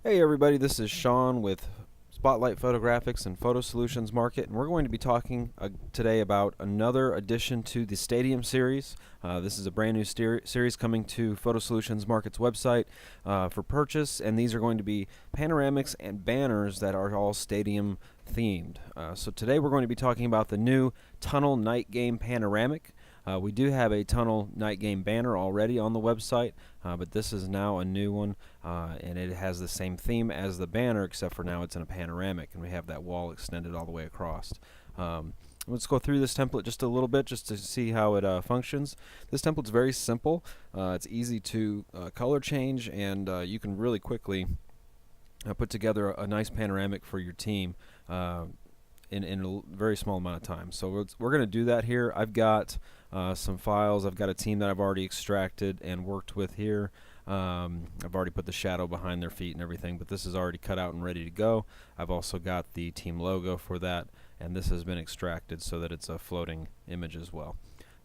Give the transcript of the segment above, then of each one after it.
Hey everybody, this is Sean with Spotlight Photographics and Photo Solutions Market, and we're going to be talking today about another addition to the Stadium series. This is a brand new series coming to Photo Solutions Market's website for purchase, and these are going to be panoramics and banners that are all stadium themed. So today we're going to be talking about the new Tunnel Night Game Panoramic. We do have a Tunnel Night Game banner already on the website, but this is now a new one, and it has the same theme as the banner, except for now it's in a panoramic, and we have that wall extended all the way across. Let's go through this template just a little bit just to see how it functions. This template's very simple. It's easy to color change, and you can really quickly put together a nice panoramic for your team in a very small amount of time. So we're going to do that here. I've got some files. I've got a team that I've already extracted and worked with here. I've already put the shadow behind their feet and everything, but this is already cut out and ready to go. I've also got the team logo for that, and this has been extracted so that it's a floating image as well.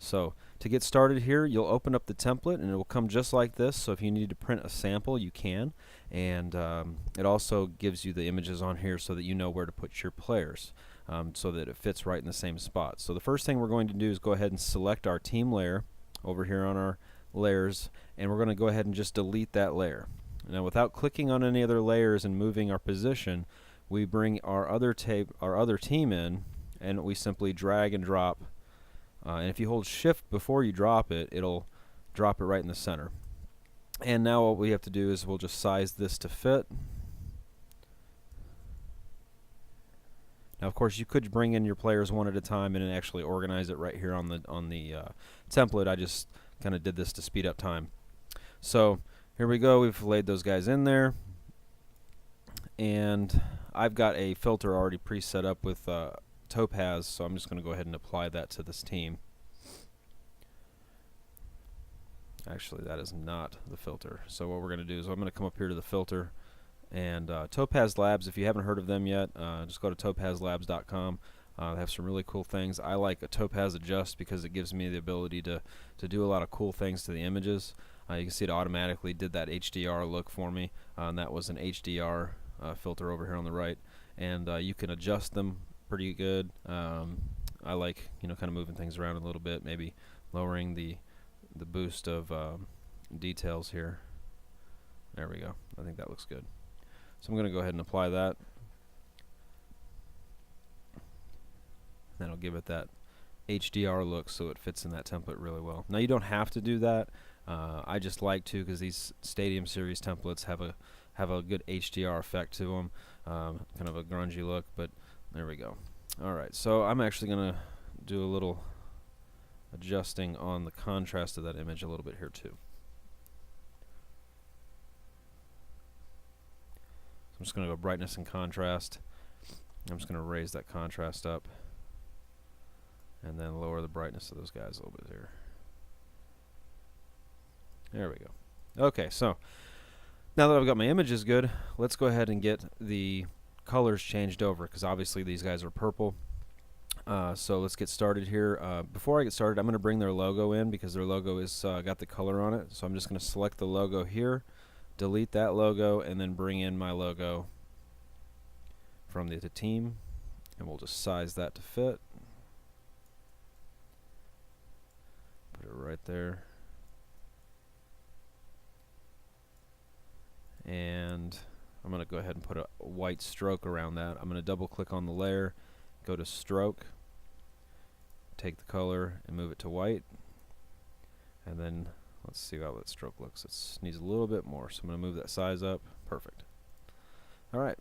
So to get started here, you'll open up the template and it will come just like this. So if you need to print a sample, you can, and it also gives you the images on here so that you know where to put your players, so that it fits right in the same spot. So the first thing we're going to do is go ahead and select our team layer over here on our layers, and we're going to go ahead and just delete that layer. Now, without clicking on any other layers and moving our position, we bring our other team in, and we simply drag and drop. And if you hold shift before you drop it, it'll drop it right in the center. And now what we have to do is we'll just size this to fit. Now, of course, you could bring in your players one at a time and actually organize it right here on the template. I just kind of did this to speed up time. So here we go. We've laid those guys in there, and I've got a filter already pre-set up with Topaz, so I'm just going to go ahead and apply that to this team. Actually, that is not the filter. So what we're going to do is I'm going to come up here to the filter, and Topaz Labs, if you haven't heard of them yet, just go to topazlabs.com. They have some really cool things. I like a Topaz Adjust because it gives me the ability to do a lot of cool things to the images. You can see it automatically did that HDR look for me, and that was an HDR filter over here on the right. And you can adjust them pretty good. I like, kind of moving things around a little bit, maybe lowering the boost of details here. There we go. I think that looks good. So I'm going to go ahead and apply that. That'll give it that HDR look so it fits in that template really well. Now, you don't have to do that. I just like to, because these Stadium Series templates have a good HDR effect to them, kind of a grungy look, but there we go. Alright, so I'm actually going to do a little adjusting on the contrast of that image a little bit here too. I'm just going to go brightness and contrast. I'm just going to raise that contrast up and then lower the brightness of those guys a little bit here. There we go. Okay, so now that I've got my images good, let's go ahead and get the colors changed over, because obviously these guys are purple. So let's get started here. Before I get started, I'm going to bring their logo in because their logo is got the color on it. So I'm just going to select the logo here, delete that logo, and then bring in my logo from the team, and we'll just size that to fit. Put it right there. And I'm going to go ahead and put a white stroke around that. I'm going to double click on the layer, go to stroke, take the color and move it to white, and then let's see how that stroke looks. It needs a little bit more, so I'm going to move that size up. Perfect. Alright,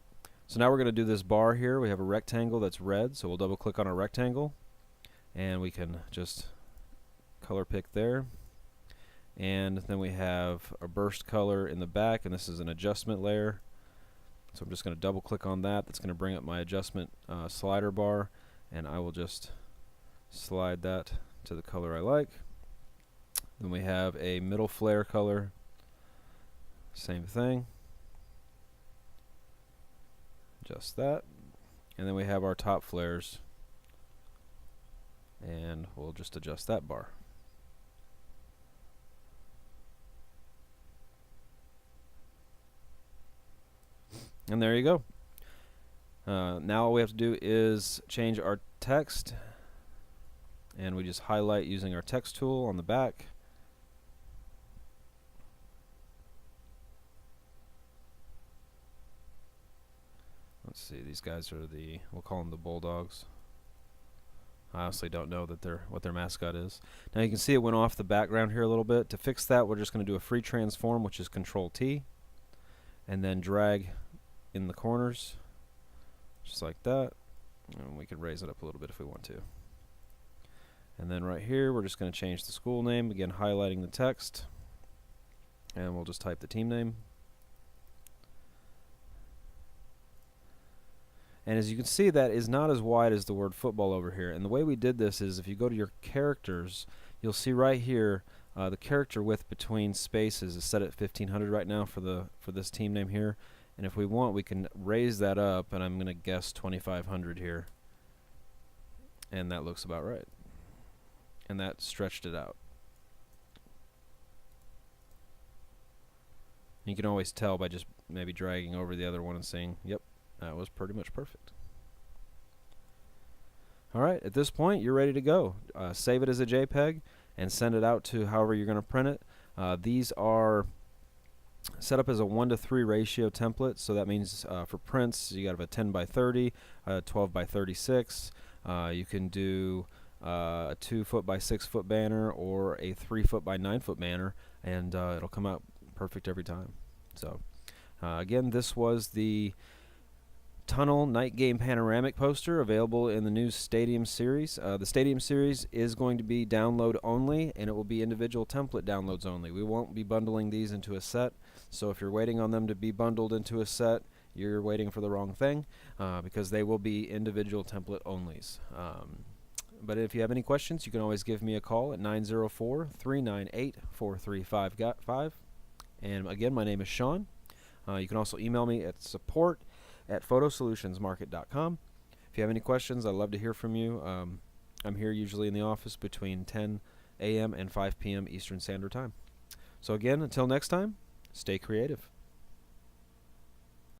so now we're going to do this bar here. We have a rectangle that's red, so we'll double click on our rectangle, and we can just color pick there. And then we have a burst color in the back, and this is an adjustment layer. So I'm just going to double click on that. That's going to bring up my adjustment slider bar, and I will just slide that to the color I like. Then we have a middle flare color, same thing. Just that. And then we have our top flares, and we'll just adjust that bar. And there you go. Now all we have to do is change our text, and we just highlight using our text tool on the back. Let's see, these guys are we'll call them the Bulldogs. I honestly don't know what their mascot is. Now you can see it went off the background here a little bit. To fix that, we're just going to do a free transform, which is Control T, and then drag in the corners, just like that. And we can raise it up a little bit if we want to. And then right here, we're just going to change the school name, again highlighting the text, and we'll just type the team name. And as you can see, that is not as wide as the word football over here. And the way we did this is, if you go to your characters, you'll see right here the character width between spaces is set at 1500 right now for this team name here. And if we want, we can raise that up, and I'm going to guess 2500 here. And that looks about right. And that stretched it out. You can always tell by just maybe dragging over the other one and saying, yep, that was pretty much perfect. Alright, at this point you're ready to go. Save it as a JPEG and send it out to however you're going to print it. These are set up as a 1:3 ratio template, so that means for prints you got a 10 by 30, 12 by 36. You can do a 2 foot by 6 foot banner or a 3 foot by 9 foot banner, and it'll come out perfect every time. So again, this was the Tunnel Night Game Panoramic poster available in the new Stadium series. The Stadium series is going to be download only, and it will be individual template downloads only. We won't be bundling these into a set, so if you're waiting on them to be bundled into a set, you're waiting for the wrong thing, because they will be individual template onlys. But if you have any questions, you can always give me a call at 904-398-4355. And again, my name is Sean. You can also email me at support@photosolutionsmarket.com. If you have any questions, I'd love to hear from you. I'm here usually in the office between 10 a.m. and 5 p.m. Eastern Standard Time. So again, until next time, stay creative.